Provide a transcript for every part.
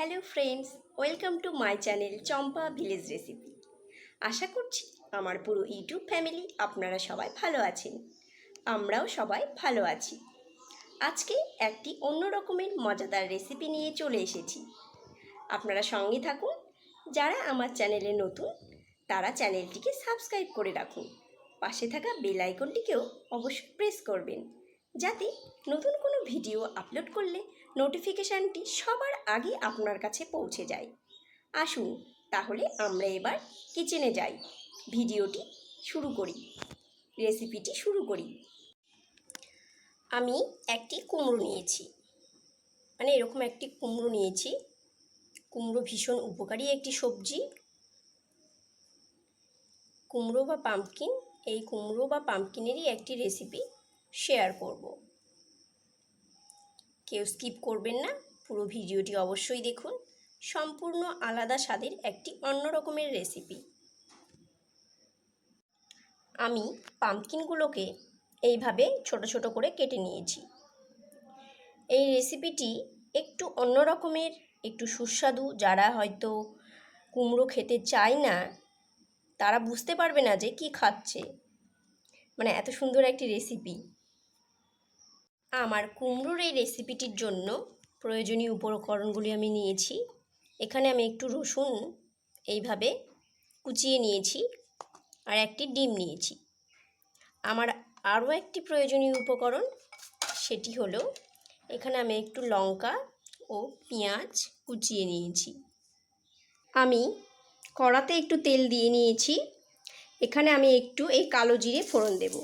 Hello friends, welcome to my channel Champa village recipe. আশা করছি আমার পুরো ইউটিউব ফ্যামিলি আপনারা সবাই ভালো আছেন। আমরাও সবাই ভালো আছি। আজকে একটি অন্য রকমের মজাদার রেসিপি নিয়ে চলে এসেছি। আপনারা সঙ্গে থাকুন। যারা আমার চ্যানেলে নতুন তারা চ্যানেলটিকে সাবস্ক্রাইব করে রাখুন। পাশে থাকা বেল আইকনটিকেও অবশ্যই প্রেস করবেন, যাতে নতুন কোনো ভিডিও আপলোড করলে নোটিফিকেশানটি সবার আগে আপনার কাছে পৌঁছে যায়। আসুন তাহলে আমরা এবার কিচেনে যাই, ভিডিওটি শুরু করি, রেসিপিটি শুরু করি। আমি একটি কুমড়ো নিয়েছি, এরকম একটি কুমড়ো নিয়েছি। কুমড়ো ভীষণ উপকারী একটি সবজি। কুমড়ো বা পাম্পকিন, এই কুমড়ো বা পাম্পকিনেরই একটি রেসিপি শেয়ার করব। কেউ স্কিপ করবেন না, পুরো ভিডিওটি অবশ্যই দেখুন। সম্পূর্ণ আলাদা স্বাদের একটি অন্য রকমের রেসিপি। আমি পাম্পকিনগুলোকে এইভাবে ছোট ছোট করে কেটে নিয়েছি। এই রেসিপিটি একটু অন্য রকমের, একটু সুস্বাদু। যারা হয়তো কুমড়ো খেতে চায় না তারা বুঝতে পারবে না যে কি খাচ্ছে, এত সুন্দর একটি রেসিপি। আমার কুমড়োর এই রেসিপিটির জন্য প্রয়োজনীয় উপকরণগুলি আমি নিয়েছি। এখানে আমি একটু রসুন এইভাবে কুচিয়ে নিয়েছি, আর একটি ডিম নিয়েছি। আমার আরও একটি প্রয়োজনীয় উপকরণ, সেটি হলো এখানে আমি একটু লঙ্কা ও পেঁয়াজ কুচিয়ে নিয়েছি। আমি কড়াতে একটু তেল দিয়ে নিয়েছি। এখানে আমি একটু এই কালো জিরে ফোড়ন দেব।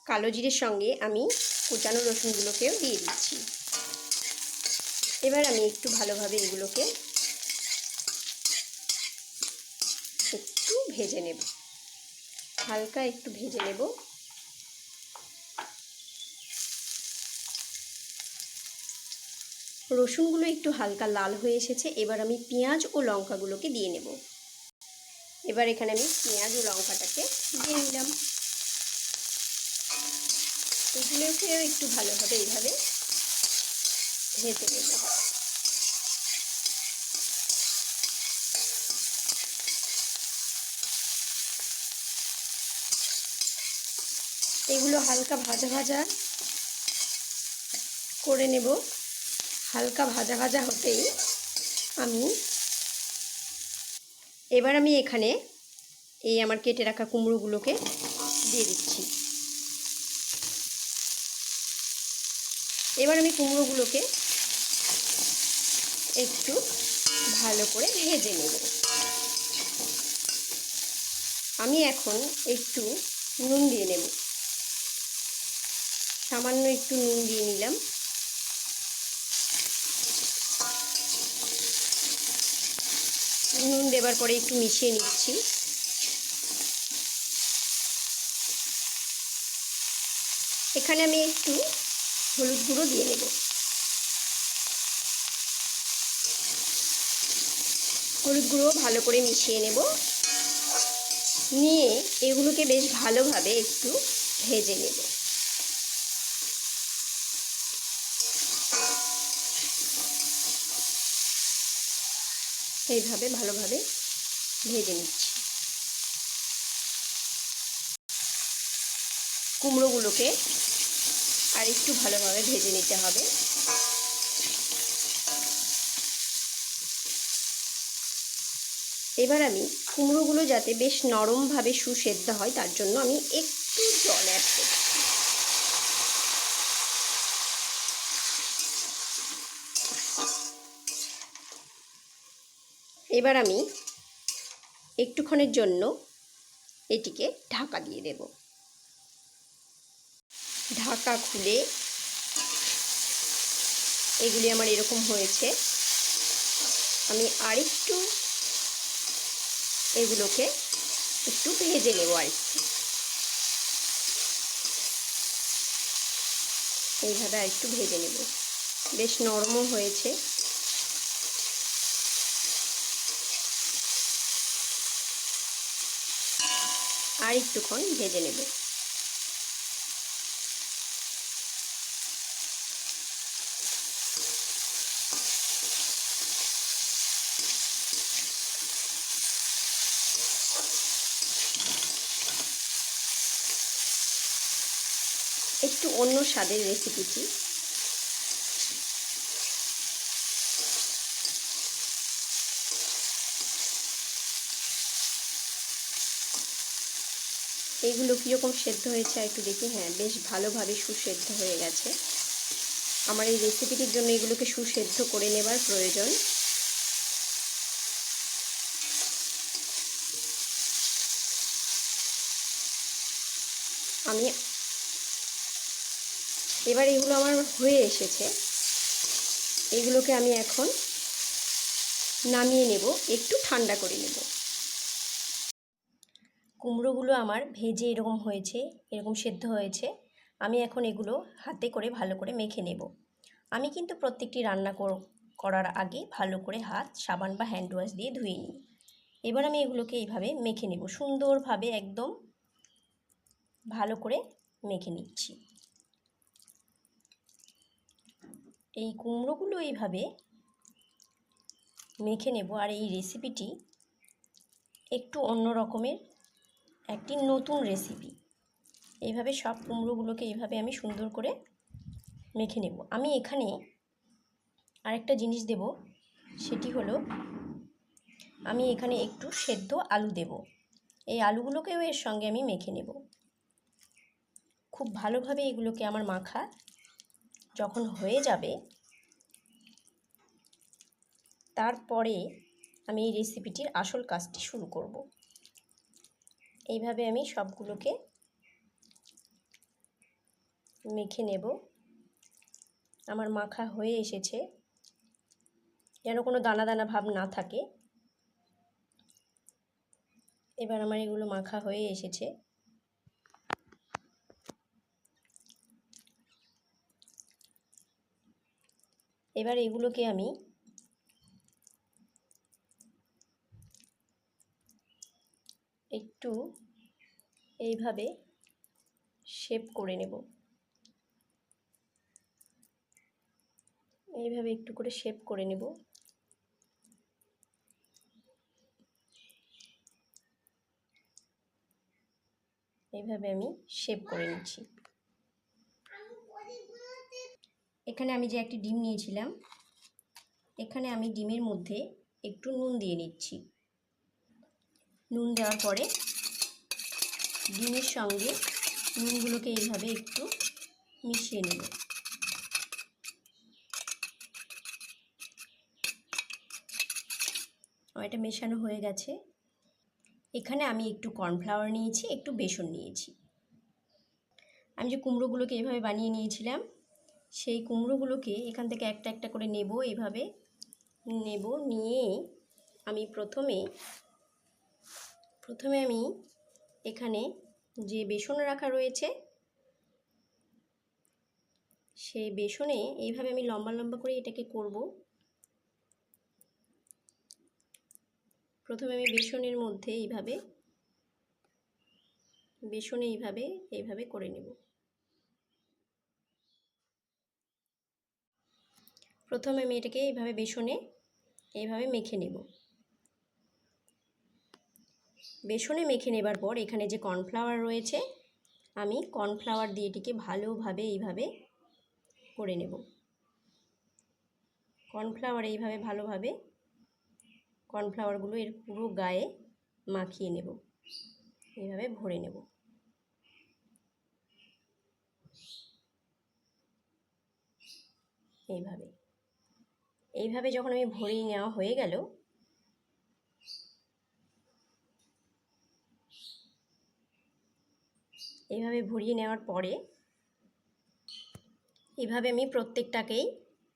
কালো জিরের সঙ্গে আমি কুচানো রসুনগুলোকেও দিয়ে দিচ্ছি। এবার আমি একটু ভালোভাবে এগুলোকে একটু ভেজে নেব, হালকা একটু ভেজে নেব। রসুনগুলো একটু হালকা লাল হয়ে এসেছে। এবার আমি পেঁয়াজ ও লঙ্কাগুলোকে দিয়ে নেব। এবার এখানে আমি পেঁয়াজ ও লঙ্কাটাকে দিয়ে নিলাম। এগুলোকেও একটু ভালোভাবে এইভাবে ভেজে নেব। এগুলো হালকা ভাজা ভাজা করে নেব। হালকা ভাজা ভাজা হতেই এবার আমি এখানে এই আমার কেটে রাখা কুমড়োগুলোকে দিয়ে দিচ্ছি। এবার আমি কুমড়োগুলোকে একটু ভালো করে ভেজে নেব। আমি এখন একটু নুন দিয়ে নেব, সামান্য একটু নুন দিয়ে নিলাম। নুন দেবার পরে একটু মিশিয়ে নিচ্ছি। এখানে আমি একটু হলুদ গুঁড়ো দিয়ে নেব। হলুদ গুঁড়ো ভালো করে মিশিয়ে নেব। নিয়ে এগুলোকে বেশ ভালোভাবে একটু ভেজে নেব। এইভাবে ভালোভাবে ভেজে নিচ্ছি। কুমড়োগুলোকে আর একটু ভালোভাবে ভেজে নিতে হবে। এবার আমি কুমড়োগুলো যাতে বেশ নরমভাবে সুসেদ্ধ হয় তার জন্য আমি একটু জল অ্যাড করছি। এবার আমি একটুক্ষণের জন্য এটিকে ঢাকা দিয়ে দেব। ঢাকা খুলে এগুলি আমার এরকম হয়েছে। আমি আরেকটু এগুলোকে একটু ভেজে নেব। আরেকটু এইভাবে আরেকটু ভেজে নেব। বেশ নরমও হয়েছে। আর একটুক্ষণ ভেজে নেব। একটু অন্য স্বাদের রেসিপিটি। এইগুলো কীরকম সেদ্ধ হয়েছে একটু দেখি। হ্যাঁ, বেশ ভালোভাবে সুসেদ্ধ হয়ে গেছে। আমার এই রেসিপিটির জন্য এগুলোকে সুসেদ্ধ করে নেবার প্রয়োজন। আমি এবার এগুলো আমার হয়ে এসেছে, এগুলোকে আমি এখন নামিয়ে নেব, একটু ঠান্ডা করে নেব। কুমড়োগুলো আমার ভেজে এরকম হয়েছে, এরকম সেদ্ধ হয়েছে। আমি এখন এগুলো হাতে করে ভালো করে মেখে নেব। আমি কিন্তু প্রত্যেকটি রান্না করার আগে ভালো করে হাত সাবান বা হ্যান্ড ওয়াশ দিয়ে ধুয়ে নিই। এবার আমি এগুলোকে এইভাবে মেখে নেব, সুন্দরভাবে একদম ভালো করে মেখে নিচ্ছি। এই কুমড়োগুলো এইভাবে মেখে নেব। আর এই রেসিপিটি একটু অন্য রকমের একটি নতুন রেসিপি। এইভাবে সব কুমড়োগুলোকে এইভাবে আমি সুন্দর করে মেখে নেব। আমি এখানে আরেকটা জিনিস দেব, সেটি হলো আমি এখানে একটু সেদ্ধ আলু দেব। এই আলুগুলোকেও এর সঙ্গে আমি মেখে নেব। খুব ভালোভাবে এগুলোকে আমার মাখা যখন হয়ে যাবে, তারপরে আমি এই রেসিপিটির আসল কাজটি শুরু করব। এইভাবে আমি সবগুলোকে মেখে নেব। আমার মাখা হয়ে এসেছে, যেন কোনো দানা দানা ভাব না থাকে। এবার আমার এগুলো মাখা হয়ে এসেছে। এবার এগুলোকে আমি একটু এইভাবে শেপ করে নেব। এইভাবে একটু করে শেপ করে নেব। এইভাবে আমি শেপ করে নিচ্ছি। এখানে আমি যে একটি ডিম নিয়েছিলাম, এখানে আমি ডিমের মধ্যে একটু নুন দিয়ে নিচ্ছি। নুন দেওয়ার পরে ডিমের সঙ্গে নুনগুলোকে এইভাবে একটু মিশিয়ে নেব। এটা মেশানো হয়ে গেছে। এখানে আমি একটু কর্নফ্লাওয়ার নিয়েছি, একটু বেসন নিয়েছি। আমি যে কুমড়োগুলোকে এইভাবে বানিয়ে নিয়েছিলাম, সেই কুমড়োগুলোকে এখান থেকে একটা একটা করে নেব। এইভাবে নেব, নিয়ে আমি প্রথমে আমি এখানে যে বেসন রাখা রয়েছে, সেই বেসনে এইভাবে আমি লম্বা লম্বা করে এটাকে করব। প্রথমে আমি বেসনের মধ্যে এইভাবে করে নেব। প্রথমে আমি এটাকে এইভাবে বেসনে এইভাবে মেখে নেব। বেসনে মেখে নেবার পর এখানে যে কর্নফ্লাওয়ার রয়েছে, আমি কর্নফ্লাওয়ার দিয়ে এটিকে ভালোভাবে এইভাবে করে নেব। কর্নফ্লাওয়ার এইভাবে ভালোভাবে কর্নফ্লাওয়ারগুলো এর পুরো গায়ে মাখিয়ে নেব, এইভাবে ভরে নেব। এইভাবে যখন আমি ভরিয়ে নেওয়া হয়ে গেল, এইভাবে ভরিয়ে নেওয়ার পরে এইভাবে আমি প্রত্যেকটাকেই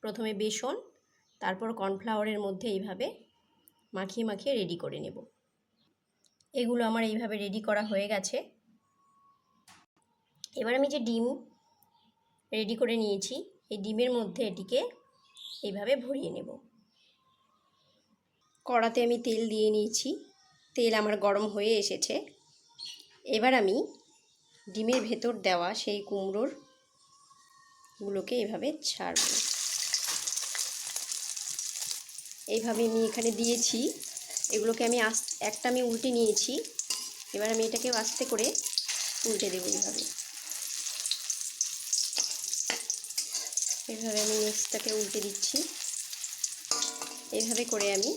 প্রথমে বেসন, তারপর কর্নফ্লাওয়ারের মধ্যে এইভাবে মাখিয়ে মাখিয়ে রেডি করে নেব। এগুলো আমার এইভাবে রেডি করা হয়ে গেছে। এবার আমি যে ডিম রেডি করে নিয়েছি, এই ডিমের মধ্যে এটিকে এইভাবে ভরিয়ে নেব। কড়াতে আমি তেল দিয়ে নিয়েছি, তেল আমার গরম হয়ে এসেছে। এবার আমি ডিমের ভেতর দেওয়া সেই কুমড়োরগুলোকে এইভাবে ছাড়ব। এইভাবে আমি এখানে দিয়েছি, এগুলোকে আমি একটা আমি উল্টে নিয়েছি। এবার আমি এটাকে আস্তে করে উল্টে দেবো এইভাবে। এইভাবে আমি নিচটাকে উল্টে দিচ্ছি। এইভাবে করে আমি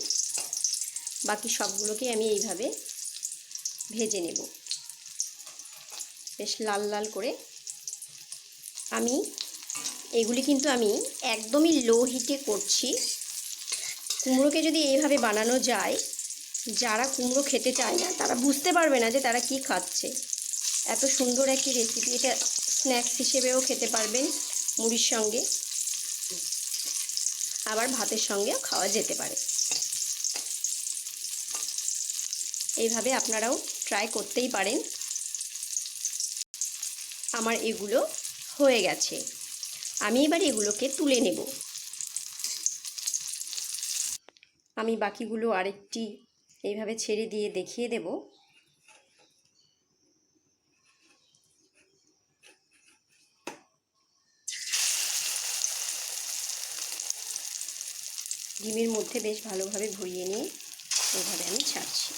বাকি সবগুলোকে আমি এইভাবে ভেজে নেব, বেশ লাল লাল করে। এগুলি কিন্তু আমি একদমই লো হিটে করছি। কুমড়োকে যদি এইভাবে বানানো যায়, যারা কুমড়ো খেতে চায় না তারা বুঝতে পারবে না যে তারা কি খাচ্ছে। এত সুন্দর একটি রেসিপি, এটা স্ন্যাক্স হিসেবেও খেতে পারবেন মুড়ির সঙ্গে, আবার ভাতের সঙ্গেও খাওয়া যেতে পারে। এইভাবে আপনারাও ট্রাই করতেই পারেন। আমার এগুলো হয়ে গেছে, আমি এবার এগুলোকে তুলে নেব। আমি বাকিগুলো আরেকটি এইভাবে ছেড়ে দিয়ে দেখিয়ে দেব। ডিমের মধ্যে বেশ ভালোভাবে ভরিয়ে নিয়ে এইভাবে আমি ছাড়ছি।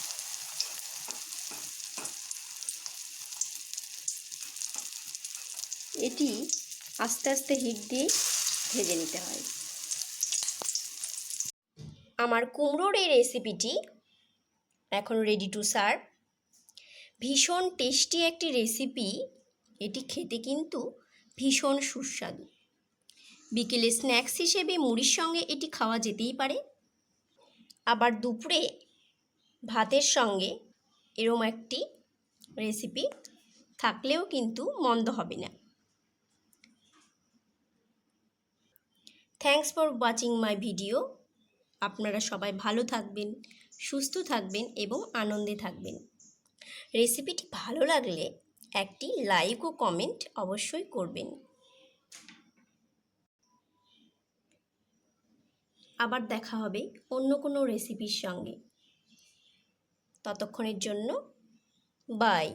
এটি আস্তে আস্তে হিট দিয়ে ভেজে নিতে হয়। আমার কুমড়োর এই রেসিপিটি এখন রেডি টু সার্ভ। ভীষণ টেস্টি একটি রেসিপি, এটি খেতে কিন্তু ভীষণ সুস্বাদু। বিকেলে স্ন্যাক্স হিসেবে মুড়ির সঙ্গে এটি খাওয়া যেতেই পারে, আবার দুপুরে ভাতের সঙ্গে এরম একটি রেসিপি থাকলেও কিন্তু মন্দ হবে না। Thanks for watching my video. আপনারা সবাই ভালো থাকবেন, সুস্থ থাকবেন এবং আনন্দে থাকবেন। রেসিপিটি ভালো লাগলে একটি লাইক ও কমেন্ট অবশ্যই করবেন। আবার দেখা হবে অন্য কোনো রেসিপির সঙ্গে। ততক্ষণের জন্য বাই।